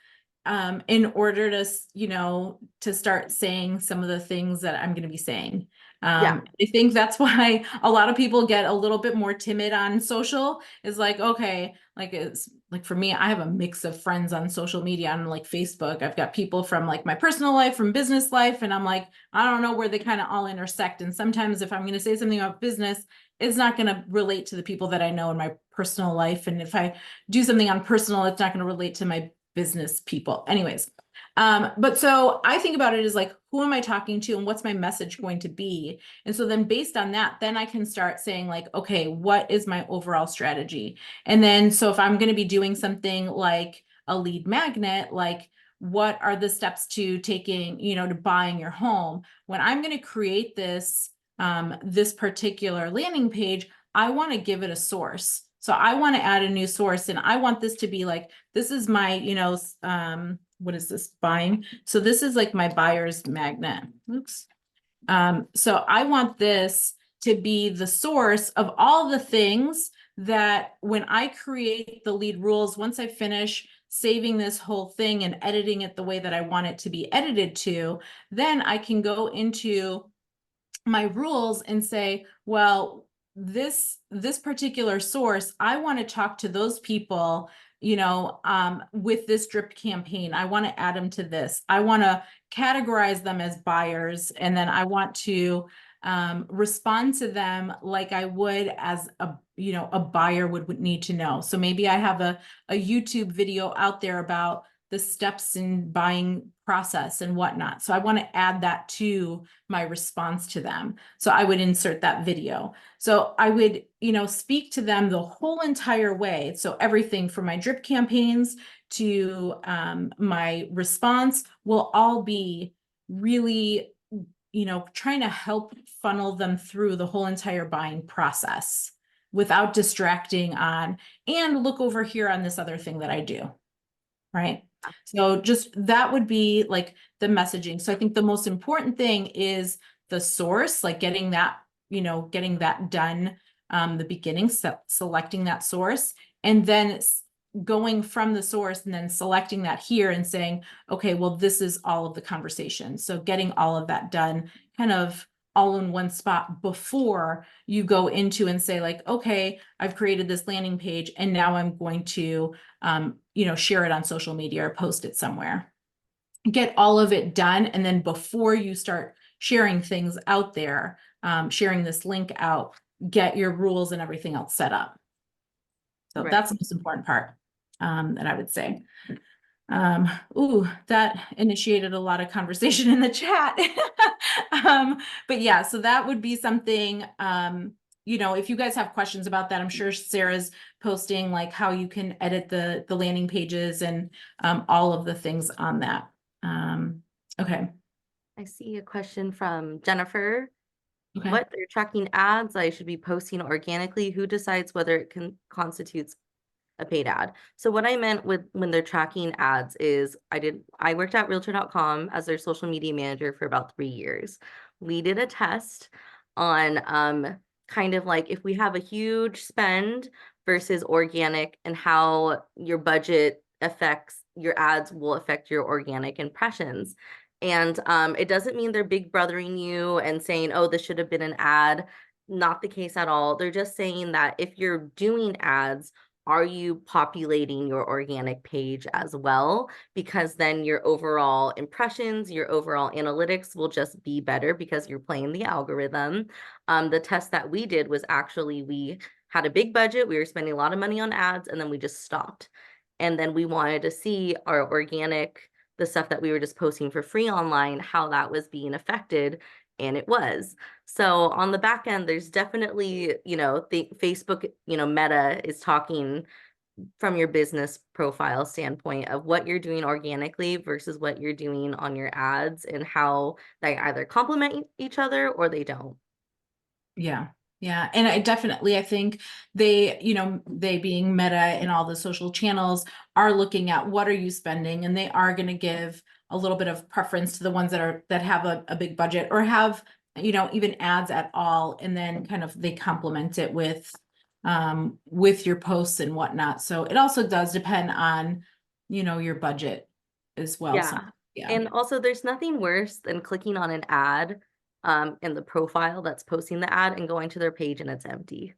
Speaker 1: in order to, you know, to start saying some of the things that I'm going to be saying.
Speaker 2: Yeah.
Speaker 1: I think that's why a lot of people get a little bit more timid on social is like, okay, like it's like for me, I have a mix of friends on social media on like Facebook. I've got people from like my personal life, from business life, and I'm like, I don't know where they kind of all intersect. And sometimes if I'm going to say something about business, it's not going to relate to the people that I know in my personal life. And if I do something on personal, it's not going to relate to my business people. Anyways, but so I think about it as like, who am I talking to and what's my message going to be? And so then based on that, then I can start saying like, okay, what is my overall strategy? And then, so if I'm going to be doing something like a lead magnet, like what are the steps to taking, to buying your home? When I'm going to create this particular landing page, I want to give it a source. So I want to add a new source, and I want this to be like, this is my, what is this, buying? So this is like my buyer's magnet. Oops. So I want this to be the source of all the things that when I create the lead rules, once I finish saving this whole thing and editing it the way that I want it to be edited to, then I can go into my rules and say, well, this particular source, I want to talk to those people, with this drip campaign. I want to add them to this. I want to categorize them as buyers, and then I want to respond to them like I would as a buyer would need to know. So maybe I have a YouTube video out there about the steps in buying process and whatnot. So I want to add that to my response to them. So I would insert that video. So I would, speak to them the whole entire way. So everything from my drip campaigns to my response will all be really, trying to help funnel them through the whole entire buying process without distracting on, and look over here on this other thing that I do. Right. So just that would be like the messaging. So I think the most important thing is the source, like getting that done, the beginning, selecting that source, and then going from the source and then selecting that here and saying, okay, well, this is all of the conversation. So getting all of that done kind of all in one spot before you go into and say like, okay, I've created this landing page and now I'm going to, share it on social media or post it somewhere. Get all of it done. And then before you start sharing things out there, sharing this link out, get your rules and everything else set up. So
Speaker 2: Right.
Speaker 1: that's the most important part, that I would say. That initiated a lot of conversation in the chat. But yeah, so that would be something, if you guys have questions about that, I'm sure Sarah's posting like how you can edit the landing pages and all of the things on that. Okay.
Speaker 2: I see a question from Jennifer.
Speaker 1: Okay.
Speaker 2: What they're tracking ads I should be posting organically? Who decides whether it constitutes a paid ad? So what I meant with when they're tracking ads is I worked at realtor.com as their social media manager for about 3 years. We did a test on kind of like if we have a huge spend versus organic and how your budget affects your ads will affect your organic impressions. And it doesn't mean they're big brothering you and saying, oh, this should have been an ad. Not the case at all. They're just saying that if you're doing ads, are you populating your organic page as well? Because then your overall impressions, your overall analytics will just be better because you're playing the algorithm. The test that we did was actually we had a big budget. We were spending a lot of money on ads, and then we just stopped. And then we wanted to see our organic, the stuff that we were just posting for free online, how that was being affected. And it was. So on the back end, there's definitely, the Facebook, Meta is talking from your business profile standpoint of what you're doing organically versus what you're doing on your ads and how they either complement each other or they don't.
Speaker 1: Yeah. Yeah. And I think they being Meta and all the social channels are looking at what are you spending, and they are going to give a little bit of preference to the ones that have a big budget or have, even ads at all. And then kind of they complement it with your posts and whatnot. So it also does depend on, your budget as well.
Speaker 2: Yeah.
Speaker 1: So, yeah.
Speaker 2: And also there's nothing worse than clicking on an ad in the profile that's posting the ad and going to their page and it's empty,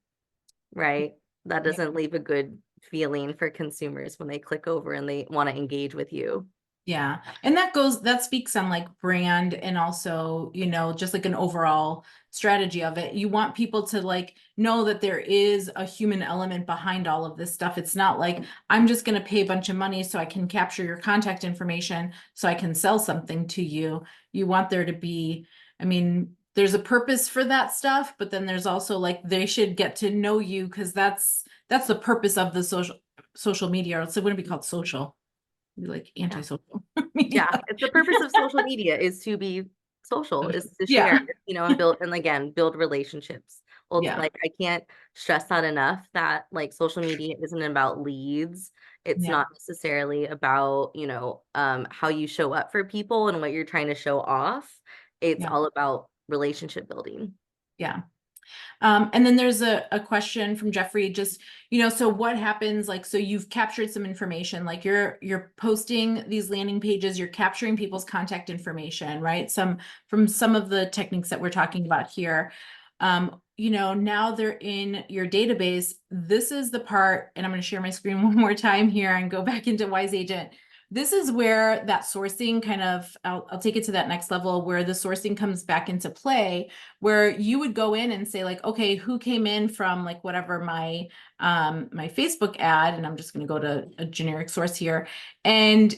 Speaker 2: right? That doesn't leave a good feeling for consumers when they click over and they want to engage with you.
Speaker 1: Yeah. And that speaks on like brand and also, just like an overall strategy of it. You want people to like know that there is a human element behind all of this stuff. It's not like I'm just going to pay a bunch of money so I can capture your contact information so I can sell something to you. You want there to be, I mean, there's a purpose for that stuff, but then there's also like they should get to know you because that's the purpose of the social media, or else it wouldn't be called social. Be like
Speaker 2: Yeah.
Speaker 1: antisocial
Speaker 2: Yeah,
Speaker 1: media.
Speaker 2: it's the purpose of social media is to be social,
Speaker 1: Social.
Speaker 2: is to share,
Speaker 1: Yeah.
Speaker 2: and build, and again, build relationships.
Speaker 1: Yeah.
Speaker 2: Like I can't stress that enough that like social media isn't about leads. It's
Speaker 1: Yeah.
Speaker 2: not necessarily about, how you show up for people and what you're trying to show off. It's
Speaker 1: Yeah.
Speaker 2: all about relationship building.
Speaker 1: Yeah. And then there's a question from Jeffrey, just, so what happens, like, so you've captured some information, like you're posting these landing pages, you're capturing people's contact information, right? From some of the techniques that we're talking about here. Now they're in your database. This is the part, and I'm going to share my screen one more time here and go back into Wise Agent. This is where that sourcing kind of, I'll take it to that next level where the sourcing comes back into play, where you would go in and say like, okay, who came in from like whatever my Facebook ad, and I'm just going to go to a generic source here. And,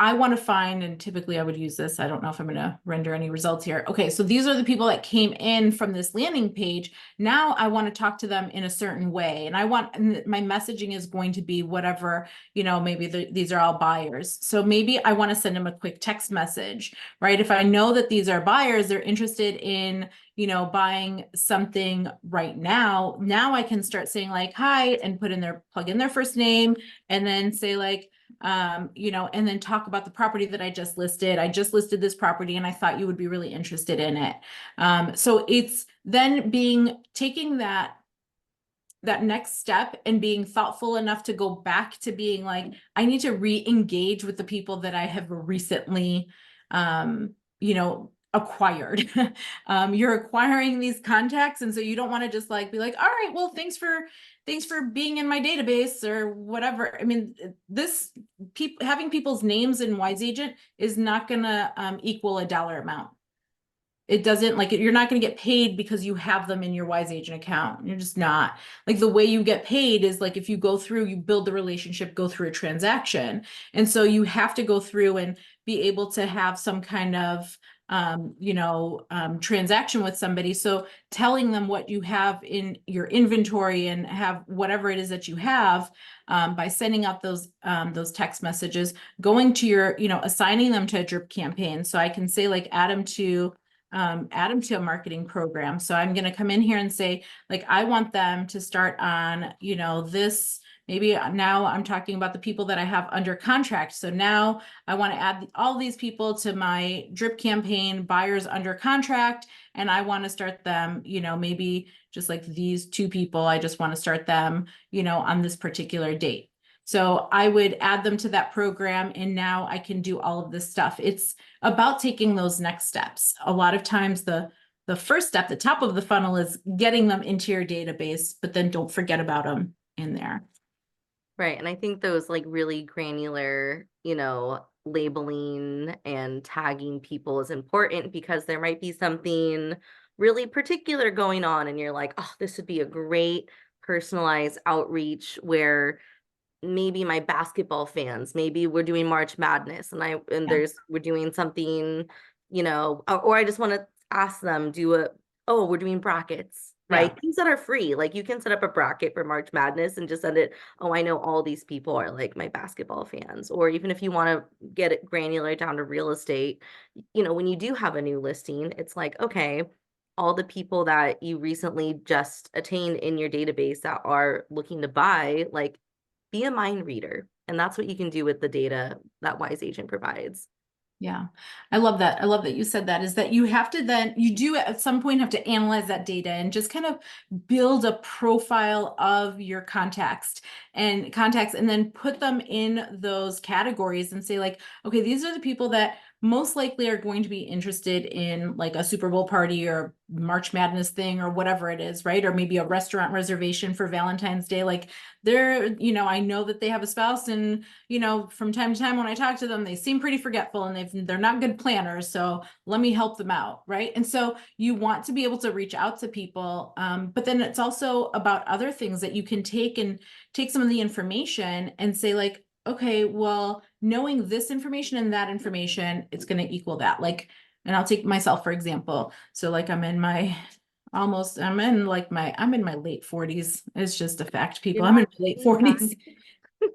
Speaker 1: I want to find, and typically I would use this. I don't know if I'm going to render any results here. Okay. So these are the people that came in from this landing page. Now I want to talk to them in a certain way. And my messaging is going to be whatever, maybe these are all buyers. So maybe I want to send them a quick text message, right? If I know that these are buyers, they're interested in, buying something right now I can start saying like, hi, and plug in their first name, and then say like, and then talk about the property that I just listed. I just listed this property and I thought you would be really interested in it. So it's then taking that next step and being thoughtful enough to go back to being like, I need to re-engage with the people that I have recently, acquired. You're acquiring these contacts. And so you don't want to just like, be like, all right, well, thanks for being in my database or whatever. I mean, having people's names in Wise Agent is not going to equal a dollar amount. It doesn't, like, you're not going to get paid because you have them in your Wise Agent account. You're just not. Like, the way you get paid is like if you go through, you build the relationship, go through a transaction. And so you have to go through and be able to have some kind of transaction with somebody. So telling them what you have in your inventory and have whatever it is that you have, by sending out those text messages, going to your, assigning them to a drip campaign. So I can say like, add them to a marketing program. So I'm going to come in here and say, like, I want them to start on, this, maybe now I'm talking about the people that I have under contract. So now I want to add all these people to my drip campaign buyers under contract. And I want to start them, maybe just like these two people, I just want to start them, on this particular date. So I would add them to that program, and now I can do all of this stuff. It's about taking those next steps. A lot of times the first step, the top of the funnel, is getting them into your database, but then don't forget about them in there.
Speaker 2: Right. And I think those like really granular, labeling and tagging people is important because there might be something really particular going on and you're like, oh, this would be a great personalized outreach where maybe my basketball fans, maybe we're doing March Madness and
Speaker 1: Yeah.
Speaker 2: we're doing something, or I just want to ask them, oh, we're doing brackets,
Speaker 1: Yeah.
Speaker 2: right? Things that are free. Like you can set up a bracket for March Madness and just send it, oh, I know all these people are like my basketball fans. Or even if you want to get it granular down to real estate, when you do have a new listing, it's like, okay, all the people that you recently just attained in your database that are looking to buy, like be a mind reader. And that's what you can do with the data that Wise Agent provides.
Speaker 1: Yeah, I love that. I love that you said that, is that you do at some point have to analyze that data and just kind of build a profile of your contacts and then put them in those categories and say like, okay, these are the people that most likely are going to be interested in like a Super Bowl party or March Madness thing or whatever it is, right? Or maybe a restaurant reservation for Valentine's Day. Like they're, I know that they have a spouse, and, from time to time when I talk to them, they seem pretty forgetful and they're not good planners. So let me help them out, right? And so you want to be able to reach out to people. But then it's also about other things that you can take some of the information and say like, okay, well, knowing this information and that information, it's going to equal that. Like, and I'll take myself, for example. So like I'm in my late 40s. It's just a fact,
Speaker 2: You're
Speaker 1: people. I'm in
Speaker 2: not
Speaker 1: my late
Speaker 2: too
Speaker 1: 40s.
Speaker 2: young. Oh,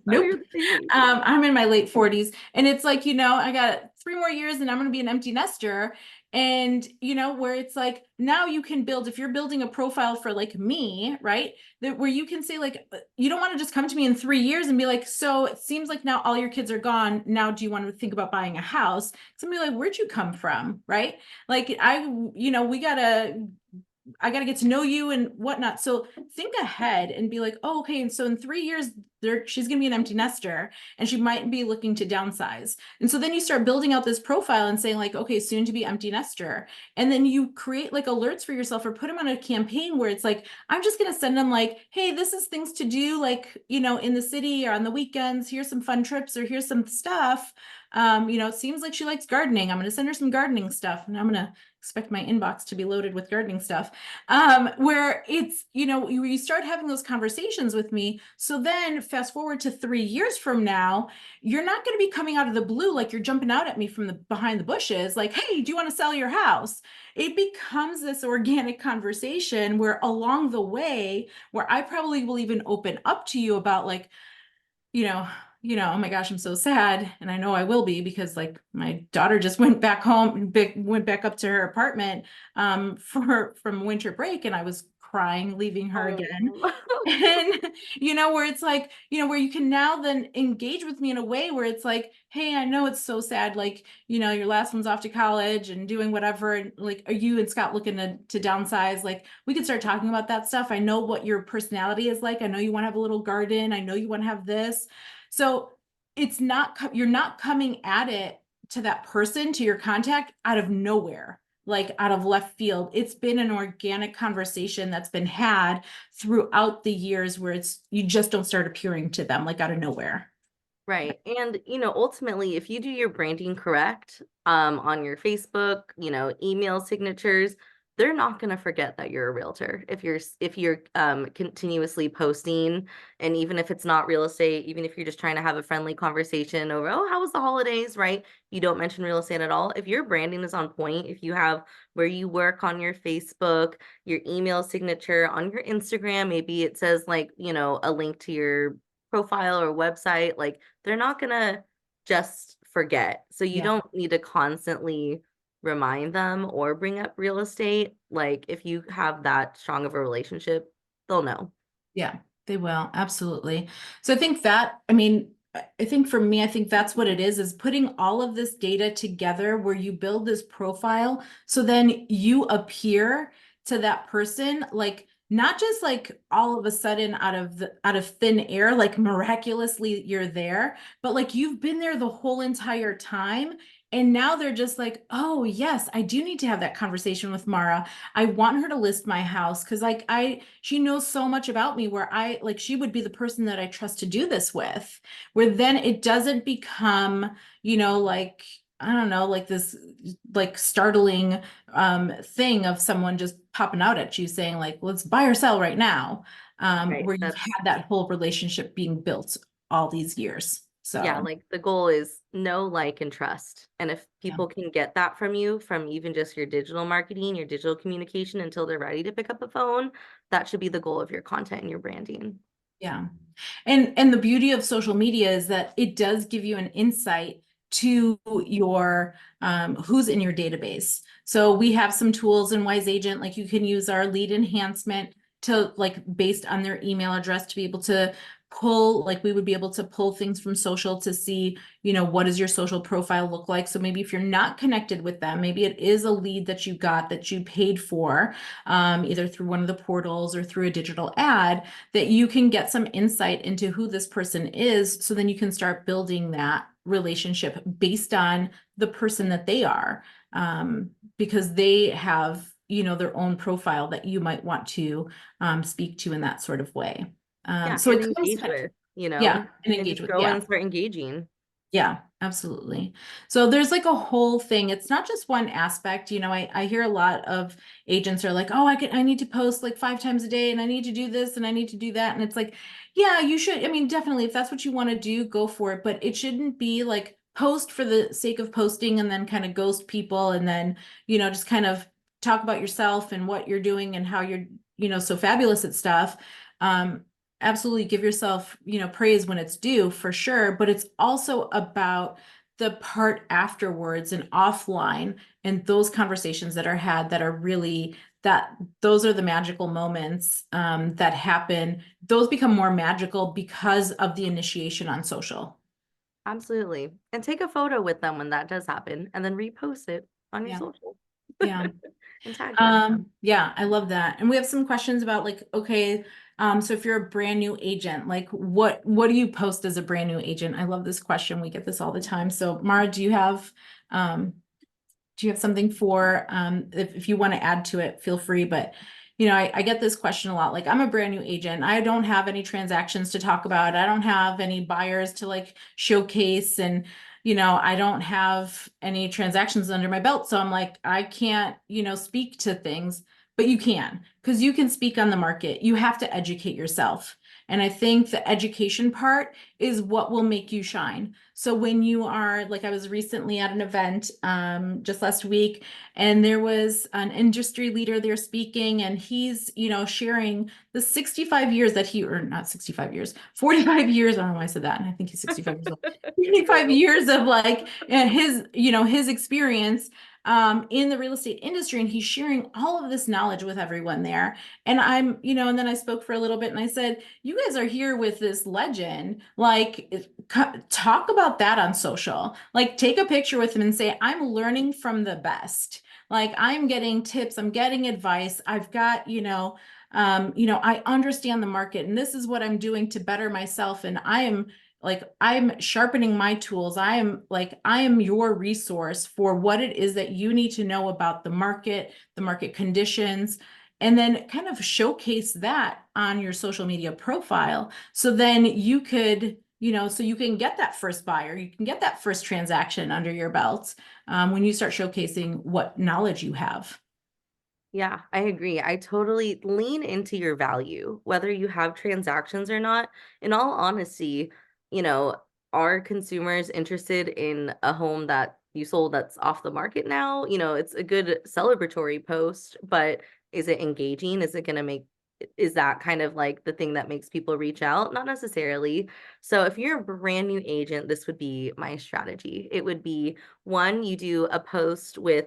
Speaker 1: Nope.
Speaker 2: you're the same age.
Speaker 1: I'm in my late 40s, and it's like, I got 3 more years and I'm going to be an empty nester. And, where it's like, now you can build, if you're building a profile for like me, right? That where you can say like, you don't want to just come to me in 3 years and be like, so it seems like now all your kids are gone. Now, do you want to think about buying a house? Somebody like, where'd you come from? Right? Like I got to get to know you and whatnot. So think ahead and be like, oh, okay. And so in 3 years, she's going to be an empty nester and she might be looking to downsize. And so then you start building out this profile and saying like, okay, soon to be empty nester. And then you create like alerts for yourself or put them on a campaign where it's like, I'm just going to send them like, hey, this is things to do like, in the city or on the weekends. Here's some fun trips or here's some stuff. It seems like she likes gardening. I'm going to send her some gardening stuff, and I'm going to expect my inbox to be loaded with gardening stuff. Where it's, you start having those conversations with me. So then fast forward to 3 years from now, you're not going to be coming out of the blue like you're jumping out at me from the behind the bushes, like, hey, do you want to sell your house? It becomes this organic conversation where along the way, where I probably will even open up to you about like, oh my gosh, I'm so sad. And I know I will be, because like my daughter just went back home, went back up to her apartment from winter break, and I was crying leaving her again.
Speaker 2: Oh.
Speaker 1: And where it's like, where you can now then engage with me in a way where it's like, hey, I know it's so sad, like, your last one's off to college and doing whatever, and like, are you and Scott looking to downsize? Like, we could start talking about that stuff. I know what your personality is like. I know you want to have a little garden. I know you want to have this. So you're not coming at it to that person, to your contact, out of nowhere, like out of left field. It's been an organic conversation that's been had throughout the years, where you just don't start appearing to them like out of nowhere.
Speaker 2: Right. And, ultimately, if you do your branding correct, on your Facebook, email signatures, they're not going to forget that you're a realtor. If you're continuously posting, and even if it's not real estate, even if you're just trying to have a friendly conversation over, oh, how was the holidays, right? You don't mention real estate at all. If your branding is on point, if you have where you work on your Facebook, your email signature on your Instagram, maybe it says like, a link to your profile or website, like they're not gonna just forget. So you
Speaker 1: Yeah.
Speaker 2: don't need to constantly remind them or bring up real estate. Like if you have that strong of a relationship, they'll know.
Speaker 1: Yeah, they will. Absolutely. So I think for me, I think that's what it is putting all of this data together where you build this profile. So then you appear to that person, like not just like all of a sudden out of thin air, like miraculously you're there, but like you've been there the whole entire time. And now they're just like, oh yes, I do need to have that conversation with Mara. I want her to list my house because she knows so much about me, where she would be the person that I trust to do this with, where then it doesn't become, like, I don't know, like this like startling thing of someone just popping out at you saying like, let's buy or sell right now.
Speaker 2: Right.
Speaker 1: Where you've
Speaker 2: That's
Speaker 1: had that whole relationship being built all these years.
Speaker 2: Yeah,
Speaker 1: So
Speaker 2: like the goal is know, like, and trust. And if
Speaker 1: yeah.
Speaker 2: people can get that from you, from even just your digital marketing, your digital communication until they're ready to pick up the phone, that should be the goal of your content and your branding.
Speaker 1: Yeah. And the beauty of social media is that it does give you an insight to your who's in your database. So we have some tools in Wise Agent, like you can use our lead enhancement to like based on their email address to be able to pull, like we would be able to pull things from social to see, what does your social profile look like? So maybe if you're not connected with them, maybe it is a lead that you got that you paid for, either through one of the portals or through a digital ad, that you can get some insight into who this person is. So then you can start building that relationship based on the person that they are, because they have, their own profile that you might want to speak to in that sort of way.
Speaker 2: Yeah,
Speaker 1: So
Speaker 2: and
Speaker 1: it comes
Speaker 2: engage
Speaker 1: kind of,
Speaker 2: with,
Speaker 1: yeah, and
Speaker 2: and
Speaker 1: engage
Speaker 2: just
Speaker 1: with,
Speaker 2: go
Speaker 1: yeah.
Speaker 2: and start engaging.
Speaker 1: Yeah, absolutely. So there's like a whole thing. It's not just one aspect. I hear a lot of agents are like, oh, I need to post like 5 times a day and I need to do this and I need to do that. And it's like, yeah, you should. I mean, definitely, if that's what you want to do, go for it. But it shouldn't be like post for the sake of posting and then kind of ghost people and then, just kind of talk about yourself and what you're doing and how you're, so fabulous at stuff. Um, Absolutely give yourself, praise when it's due for sure, but it's also about the part afterwards and offline and those conversations that are had that are really that those are the magical moments that happen. Those become more magical because of the initiation on social.
Speaker 2: Absolutely. And take a photo with them when that does happen and then repost it on your
Speaker 1: Yeah.
Speaker 2: social
Speaker 1: Yeah.
Speaker 2: and tag them.
Speaker 1: Yeah, I love that. And we have some questions about like, okay, so if you're a brand new agent, like what do you post as a brand new agent? I love this question. We get this all the time. So Mara, um do you have something for if you want to add to it, feel free. But I get this question a lot. Like, I'm a brand new agent. I don't have any transactions to talk about. I don't have any buyers to like showcase, and I don't have any transactions under my belt. So I'm like, I can't, speak to things, but you can, because you can speak on the market. You have to educate yourself. And I think the education part is what will make you shine. So when you are, like, I was recently at an event just last week, and there was an industry leader there speaking, and he's, sharing the 65 years that or not 65 years, 45 years. I don't know why I said that. And I think he's 65 years old. 45 years of like his experience in the real estate industry. And he's sharing all of this knowledge with everyone there. And and then I spoke for a little bit and I said, you guys are here with this legend. Like, talk about that on social. Like, take a picture with him and say, I'm learning from the best. Like, I'm getting tips, I'm getting advice. I've got, I understand the market and this is what I'm doing to better myself. And I'm sharpening my tools. I am your resource for what it is that you need to know about the market conditions, and then kind of showcase that on your social media profile. So then you could, so you can get that first buyer, you can get that first transaction under your belt when you start showcasing what knowledge you have.
Speaker 2: Yeah, I agree. I totally lean into your value, whether you have transactions or not. In all honesty, you know, are consumers interested in a home that you sold that's off the market now? It's a good celebratory post, but is it engaging? Is that kind of like the thing that makes people reach out? Not necessarily. So if you're a brand new agent, this would be my strategy. It would be one, you do a post with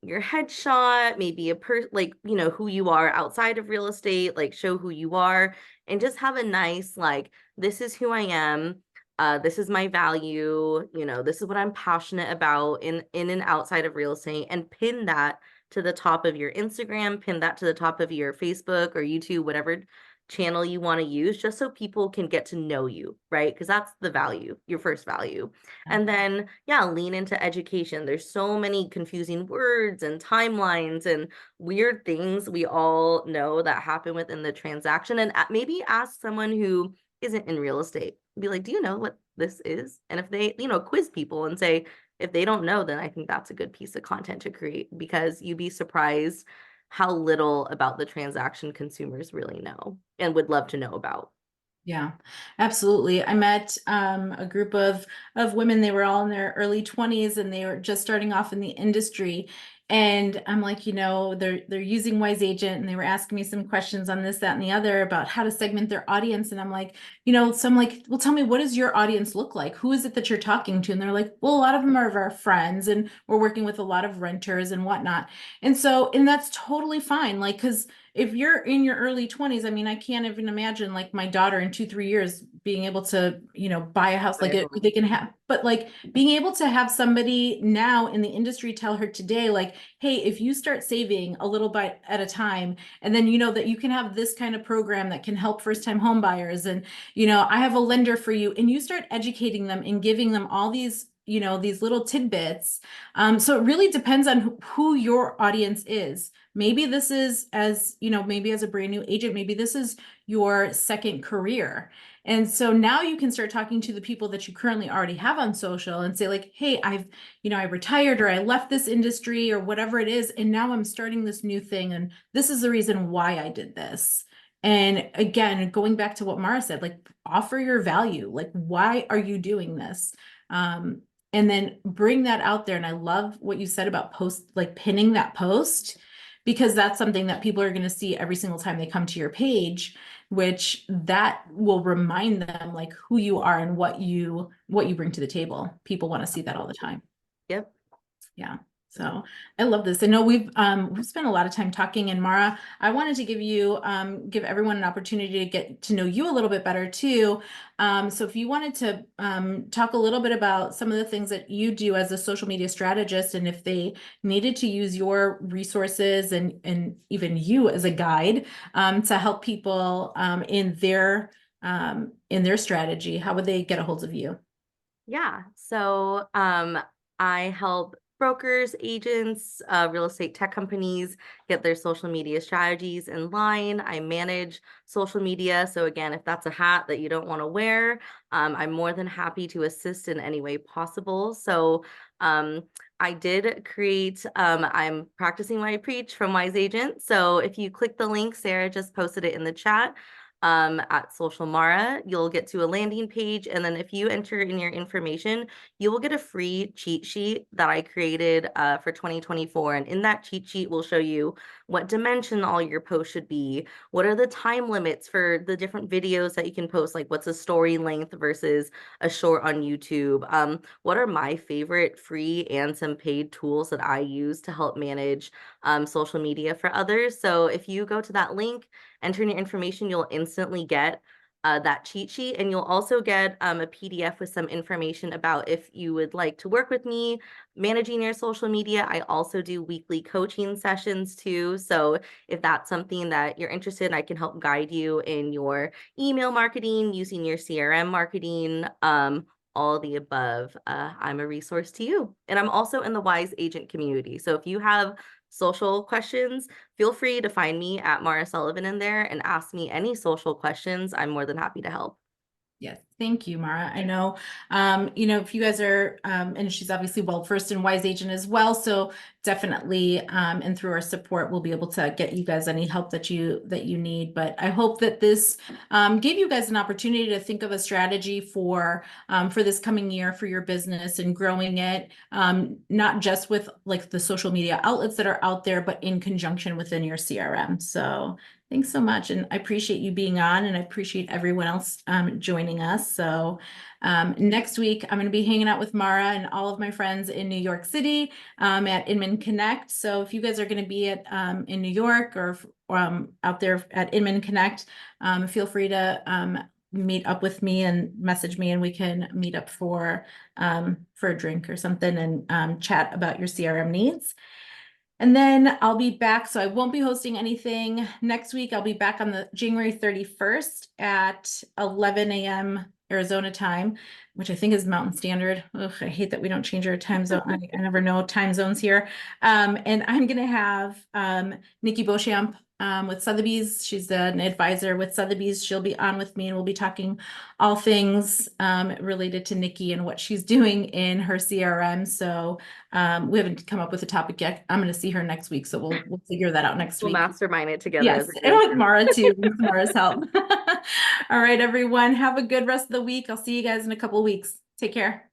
Speaker 2: your headshot, maybe like, who you are outside of real estate, like show who you are and just have a nice, like, this is who I am. This is my value, this is what I'm passionate about in and outside of real estate, and pin that to the top of your Instagram, pin that to the top of your Facebook or YouTube, whatever channel you want to use, just so people can get to know you, right? Because that's the value, your first value. And then, yeah, lean into education. There's so many confusing words and timelines and weird things we all know that happen within the transaction. And maybe ask someone who isn't in real estate, be like, do you know what this is? And if they, quiz people and say, if they don't know, then I think that's a good piece of content to create, because you'd be surprised how little about the transaction consumers really know and would love to know about.
Speaker 1: Yeah, absolutely. I met a group of women. They were all in their early 20s and they were just starting off in the industry. And I'm like, they're using Wise Agent, and they were asking me some questions on this, that, and the other about how to segment their audience. And I'm like, so I'm like, well, tell me, what does your audience look like? Who is it that you're talking to? And they're like, well, a lot of them are our friends, and we're working with a lot of renters and whatnot. And that's totally fine. Like, because if you're in your early 20s, I mean, I can't even imagine like my daughter in 2, 3 years being able to, buy a house,
Speaker 2: Buy
Speaker 1: like
Speaker 2: a home.
Speaker 1: they can have, but like being able to have somebody now in the industry tell her today, like, hey, if you start saving a little bit at a time, and then you know that you can have this kind of program that can help first time home buyers, and I have a lender for you, and you start educating them and giving them all these, these little tidbits. So it really depends on who your audience is. Maybe this is, as maybe as a brand new agent, maybe this is your second career. And so now you can start talking to the people that you currently already have on social and say like, hey, I retired, or I left this industry, or whatever it is, and now I'm starting this new thing, and this is the reason why I did this. And again, going back to what Mara said, like, offer your value. Like, why are you doing this? And then bring that out there. And I love what you said about like pinning that post, because that's something that people are going to see every single time they come to your page, which that will remind them like who you are and what you bring to the table. People want to see that all the time.
Speaker 2: Yep.
Speaker 1: Yeah. So I love this. I know we've spent a lot of time talking, and Mara, I wanted to give everyone an opportunity to get to know you a little bit better too. So if you wanted to talk a little bit about some of the things that you do as a social media strategist, and if they needed to use your resources and even you as a guide to help people in their strategy, how would they get a hold of you?
Speaker 2: Yeah. So I help brokers, agents, real estate tech companies get their social media strategies in line. I manage social media. So again, if that's a hat that you don't want to wear, I'm more than happy to assist in any way possible. So I did create, I'm practicing what I preach from Wise Agent. So if you click the link, Sarah just posted it in the chat. At Social Mara, you'll get to a landing page. And then if you enter in your information, you will get a free cheat sheet that I created for 2024. And in that cheat sheet, will show you what dimension all your posts should be. What are the time limits for the different videos that you can post? Like what's a story length versus a short on YouTube? What are my favorite free and some paid tools that I use to help manage social media for others? So if you go to that link, enter in your information, you'll instantly get that cheat sheet, and you'll also get a PDF with some information about if you would like to work with me managing your social media. I also do weekly coaching sessions too. So if that's something that you're interested in, I can help guide you in your email marketing, using your CRM marketing, all the above. I'm a resource to you. And I'm also in the Wise Agent community. So if you have social questions, feel free to find me at Mara Sullivan in there and ask me any social questions. I'm more than happy to help.
Speaker 1: Yes, thank you, Mara. I know, if you guys are, and she's obviously well-versed in Wise Agent as well, so definitely, and through our support, we'll be able to get you guys any help that you need. But I hope that this gave you guys an opportunity to think of a strategy for this coming year for your business and growing it, not just with like the social media outlets that are out there, but in conjunction within your CRM. So thanks so much. And I appreciate you being on, and I appreciate everyone else joining us. So next week, I'm going to be hanging out with Mara and all of my friends in New York City at Inman Connect. So if you guys are going to be at in New York or out there at Inman Connect, feel free to meet up with me and message me, and we can meet up for a drink or something and chat about your CRM needs. And then I'll be back. So I won't be hosting anything next week. I'll be back on the January 31st at 11 a.m. Arizona time, which I think is Mountain Standard. Ugh, I hate that we don't change our time zone. I never know time zones here. And I'm going to have Nikki Beauchamp with Sotheby's. She's an advisor with Sotheby's. She'll be on with me, and we'll be talking all things related to Nikki and what she's doing in her CRM. So we haven't come up with a topic yet. I'm going to see her next week, so we'll figure that out next
Speaker 2: We'll
Speaker 1: week.
Speaker 2: mastermind it together.
Speaker 1: Yes, and with Mara too, with Mara's help. All right, everyone, have a good rest of the week. I'll see you guys in a couple of weeks. Take care.